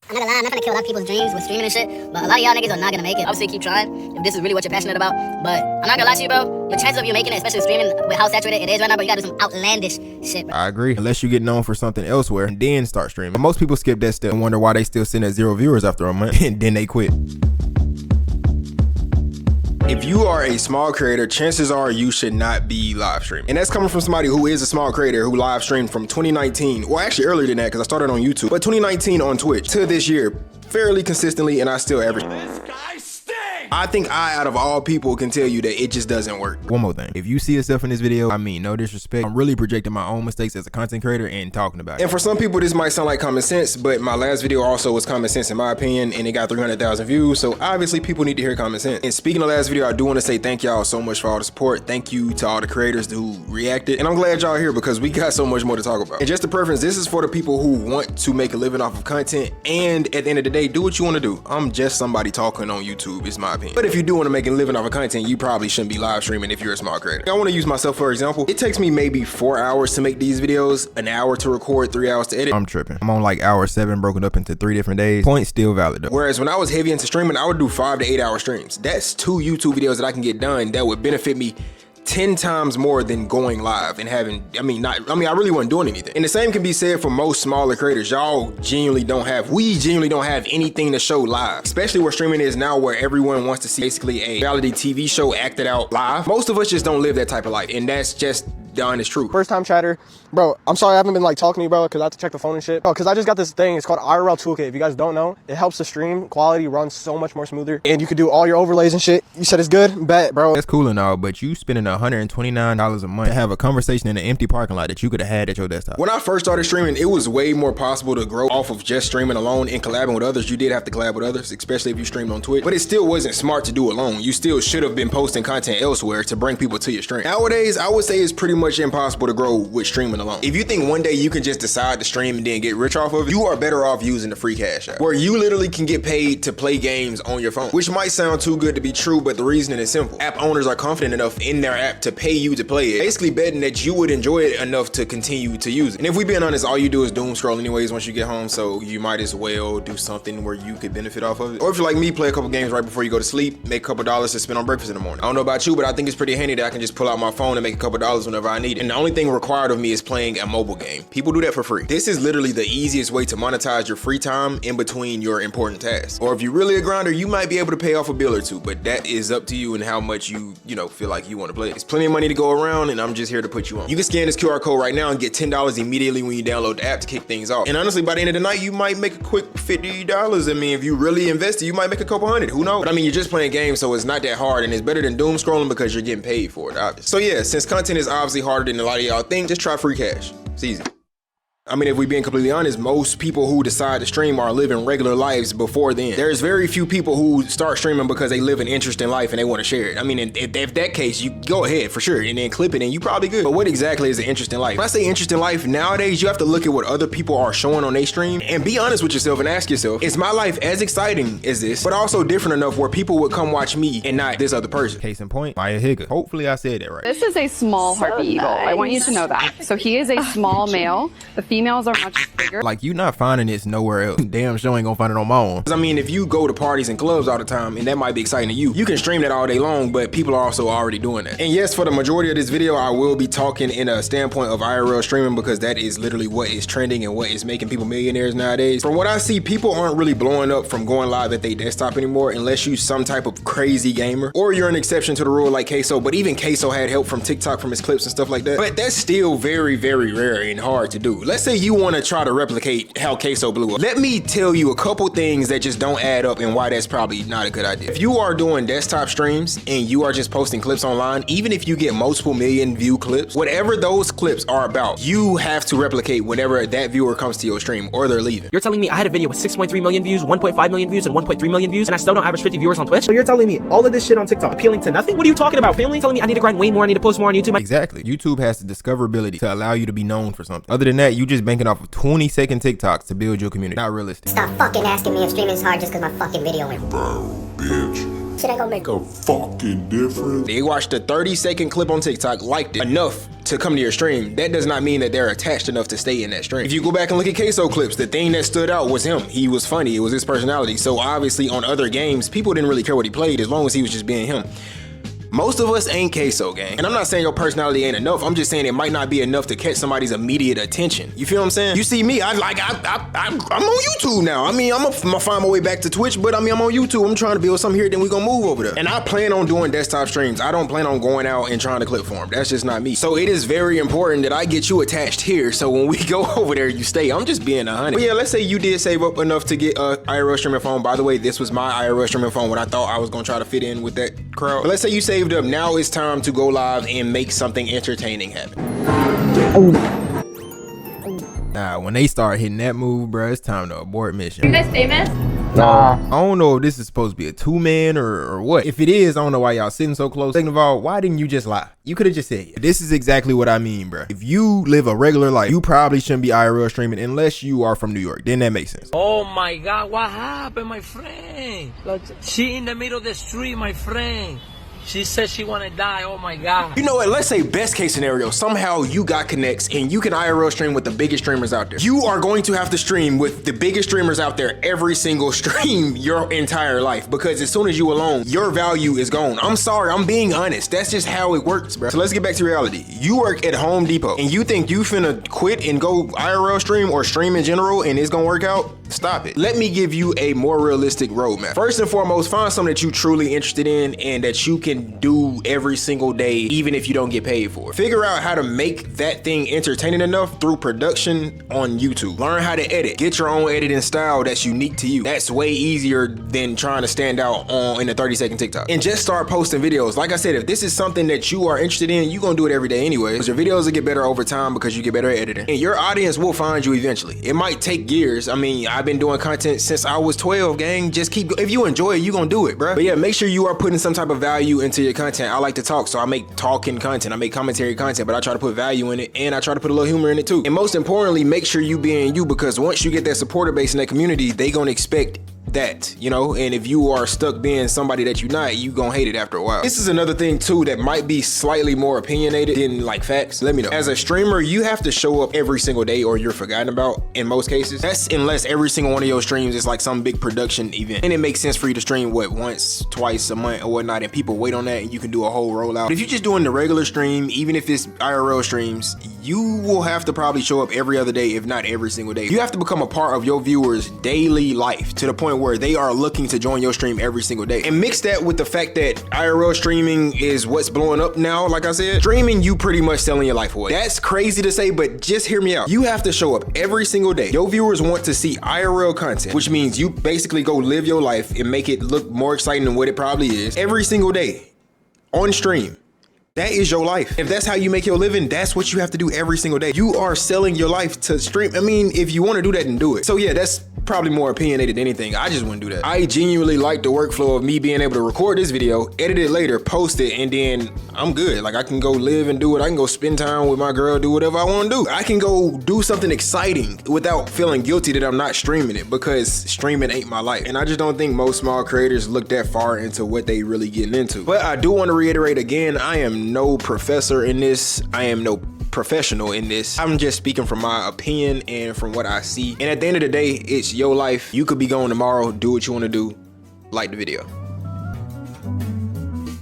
I'm not gonna lie, I'm not gonna kill a lot of people's dreams with streaming and shit, but a lot of y'all niggas are not gonna make it. Obviously, keep trying if this is really what you're passionate about. But I'm not gonna lie to you, bro. Your chances of you making it, especially streaming with how saturated it is right now, bro, you gotta do some outlandish shit, bro. I agree. Unless you get known for something elsewhere and then start streaming. But most people skip that step and wonder why they still sitting at 0 viewers after a month and then they quit. If you are a small creator, chances are you should not be live streaming. And that's coming from somebody who is a small creator who live streamed from 2019, well actually earlier than that because I started on YouTube, but 2019 on Twitch to this year fairly consistently, and I still average. This guy stinks! I think out of all people can tell you that it just doesn't work. One more thing, if you see yourself in this video, I mean no disrespect, I'm really projecting my own mistakes as a content creator and talking about it. And for some people this might sound like common sense, but my last video also was common sense in my opinion, and it got 300,000 views, so obviously people need to hear common sense. And speaking of last video, I do want to say thank y'all so much for all the support. Thank you to all the creators who reacted, and I'm glad y'all here because we got so much more to talk about. And just a preference, this is for the people who want to make a living off of content, and at the end of the day, do what you want to do. I'm just somebody talking on YouTube, is my opinion. But if you do want to make a living off of content, you probably shouldn't be live streaming if you're a small creator. I want to use myself for example. It takes me maybe 4 hours to make these videos, an hour to record, 3 hours to edit. I'm tripping. I'm on like hour 7 broken up into 3 different days. Point still valid though. Whereas when I was heavy into streaming, I would do 5 to 8 hour streams. That's 2 YouTube videos that I can get done that would benefit me 10 times more than going live and having, I really wasn't doing anything. And the same can be said for most smaller creators. We genuinely don't have anything to show live, especially where streaming is now, where everyone wants to see basically a reality TV show acted out live. Most of us just don't live that type of life, and that's just the honest truth. First time chatter, bro, I'm sorry I haven't been like talking to you, bro, because I have to check the phone and shit. Bro, because I just got this thing, it's called IRL Toolkit. If you guys don't know, it helps the stream quality run so much more smoother, and you can do all your overlays and shit. You said it's good? Bet, bro. That's cool and all, but you spending $129 a month to have a conversation in an empty parking lot that you could have had at your desktop. When I first started streaming, it was way more possible to grow off of just streaming alone and collabing with others. You did have to collab with others, especially if you streamed on Twitch, but it still wasn't smart to do alone. You still should have been posting content elsewhere to bring people to your stream. Nowadays, I would say it's pretty much impossible to grow with streaming alone. If you think one day you can just decide to stream and then get rich off of it, you are better off using the free cash app, where you literally can get paid to play games on your phone, which might sound too good to be true, but the reasoning is simple. App owners are confident enough in their app to pay you to play it, basically betting that you would enjoy it enough to continue to use it. And if we being honest, all you do is doom scroll anyways once you get home, so you might as well do something where you could benefit off of it. Or if you're like me, play a couple games right before you go to sleep, make a couple dollars to spend on breakfast in the morning. I don't know about you, but I think it's pretty handy that I can just pull out my phone and make a couple dollars whenever I need it. And the only thing required of me is playing a mobile game. People do that for free. This is literally the easiest way to monetize your free time in between your important tasks. Or if you're really a grinder, you might be able to pay off a bill or two, but that is up to you and how much you feel like you want to play. There's plenty of money to go around, and I'm just here to put you on. You can scan this QR code right now and get $10 immediately when you download the app to kick things off. And honestly, by the end of the night, you might make a quick $50. I mean, if you really invest it, you might make a couple hundred, who knows? But I mean, you're just playing games, so it's not that hard, and it's better than doom scrolling because you're getting paid for it, obviously. So yeah, since content is obviously harder than a lot of y'all think, just try free cash. It's easy. I mean, if we're being completely honest, most people who decide to stream are living regular lives before then. There's very few people who start streaming because they live an interesting life and they want to share it. I mean, if that case, you go ahead for sure and then clip it and you probably good. But what exactly is an interesting life? When I say interesting life, nowadays you have to look at what other people are showing on their stream and be honest with yourself and ask yourself, is my life as exciting as this, but also different enough where people would come watch me and not this other person? Case in point, Maya Higa. Hopefully I said that right. This is a small harpy eagle. I want you to know that. So he is a small male. The females are much bigger. Like, you not finding this nowhere else. Damn sure ain't gonna find it on my own. I mean, if you go to parties and clubs all the time, and that might be exciting to you, you can stream that all day long, but people are also already doing that. And yes, for the majority of this video, I will be talking in a standpoint of IRL streaming because that is literally what is trending and what is making people millionaires nowadays. From what I see, people aren't really blowing up from going live at their desktop anymore unless you're some type of crazy gamer, or you're an exception to the rule like Queso, but even Queso had help from TikTok from his clips and stuff like that. But that's still very, very rare and hard to do. Let's say you want to try to replicate how Queso blew up. Let me tell you a couple things that just don't add up and why that's probably not a good idea. If you are doing desktop streams and you are just posting clips online, even if you get multiple million view clips, whatever those clips are about, you have to replicate whenever that viewer comes to your stream or they're leaving. You're telling me I had a video with 6.3 million views, 1.5 million views, and 1.3 million views, and I still don't average 50 viewers on Twitch? So you're telling me all of this shit on TikTok appealing to nothing? What are you talking about, family? Telling me I need to grind way more, I need to post more on YouTube? Exactly. YouTube has the discoverability to allow you to be known for something. Other than that, you just banking off of 20-second TikToks to build your community. Not realistic. Stop fucking asking me if streaming is hard just because my fucking video went. Bro, bitch. Shit ain't gonna make a fucking difference. They watched a 30-second clip on TikTok, liked it enough to come to your stream. That does not mean that they're attached enough to stay in that stream. If you go back and look at Queso clips, the thing that stood out was him. He was funny, it was his personality. So obviously on other games, people didn't really care what he played as long as he was just being him. Most of us ain't Queso, gang. And I'm not saying your personality ain't enough. I'm just saying it might not be enough to catch somebody's immediate attention. You feel what I'm saying? You see me, I'm on YouTube now. I mean, I'm gonna find my way back to Twitch, but I mean, I'm on YouTube. I'm trying to build something here, then we gonna move over there. And I plan on doing desktop streams. I don't plan on going out and trying to clip form. That's just not me. So it is very important that I get you attached here. So when we go over there, you stay. I'm just being 100. But yeah, let's say you did save up enough to get a IRL streaming phone. By the way, this was my IRL streaming phone when I thought I was gonna try to fit in with that crowd. But let's say you saved up. Now it's time to go live and make something entertaining happen. Nah, when they start hitting that move, bro, it's time to abort mission. You guys famous? Nah. I don't know if this is supposed to be a 2-man or what. If it is, I don't know why y'all sitting so close. Second of all, why didn't you just lie? You could have just said, this is exactly what I mean, bro. If you live a regular life, you probably shouldn't be IRL streaming unless you are from New York. Then that makes sense. Oh my God, what happened, my friend? She in the middle of the street, my friend. She said she wanna die, oh my God. You know what, let's say best case scenario, somehow you got connects and you can IRL stream with the biggest streamers out there. You are going to have to stream with the biggest streamers out there every single stream your entire life, because as soon as you alone, your value is gone. I'm sorry, I'm being honest. That's just how it works, bro. So let's get back to reality. You work at Home Depot and you think you finna quit and go IRL stream or stream in general and it's gonna work out? Stop it. Let me give you a more realistic roadmap. First and foremost, find something that you're truly interested in and that you can do every single day, even if you don't get paid for it. Figure out how to make that thing entertaining enough through production on YouTube. Learn how to edit. Get your own editing style that's unique to you. That's way easier than trying to stand out in a 30-second TikTok. And just start posting videos. Like I said, if this is something that you are interested in, you're gonna do it every day anyway. Because your videos will get better over time because you get better at editing. And your audience will find you eventually. It might take years. I mean, I've been doing content since I was 12, gang. Just keep, if you enjoy it, you gonna do it, bro. But yeah, make sure you are putting some type of value into your content. I like to talk, so I make talking content. I make commentary content, but I try to put value in it and I try to put a little humor in it too. And most importantly, make sure you being you, because once you get that supporter base in that community, they gonna expect that, you know. And if you are stuck being somebody that you're not, you gonna hate it after a while. This is another thing too that might be slightly more opinionated than like facts. Let me know. As a streamer, you have to show up every single day or you're forgotten about in most cases. That's unless every single one of your streams is like some big production event and it makes sense for you to stream what, once, twice a month or whatnot, and people wait on that and you can do a whole rollout. But if you're just doing the regular stream, even if it's IRL streams, you will have to probably show up every other day, if not every single day. You have to become a part of your viewers' daily life to the point where they are looking to join your stream every single day. And mix that with the fact that IRL streaming is what's blowing up now. Like I said, streaming, you pretty much selling your life away. That's crazy to say, but just hear me out. You have to show up every single day. Your viewers want to see IRL content, which means you basically go live your life and make it look more exciting than what it probably is every single day on stream. That is your life. If that's how you make your living, that's what you have to do every single day. You are selling your life to stream. I mean, if you want to do that, then do it. So yeah, that's probably more opinionated than anything. I just wouldn't do that. I genuinely like the workflow of me being able to record this video, edit it later, post it, and then I'm good. Like I can go live and do it. I can go spend time with my girl, do whatever I want to do. I can go do something exciting without feeling guilty that I'm not streaming it, because streaming ain't my life. And I just don't think most small creators look that far into what they really getting into. But I do want to reiterate again, I am no professor in this. I am no professional in this. I'm just speaking from my opinion and from what I see. And at the end of the day, it's your life. You could be going tomorrow. Do what you want to do. Like the video.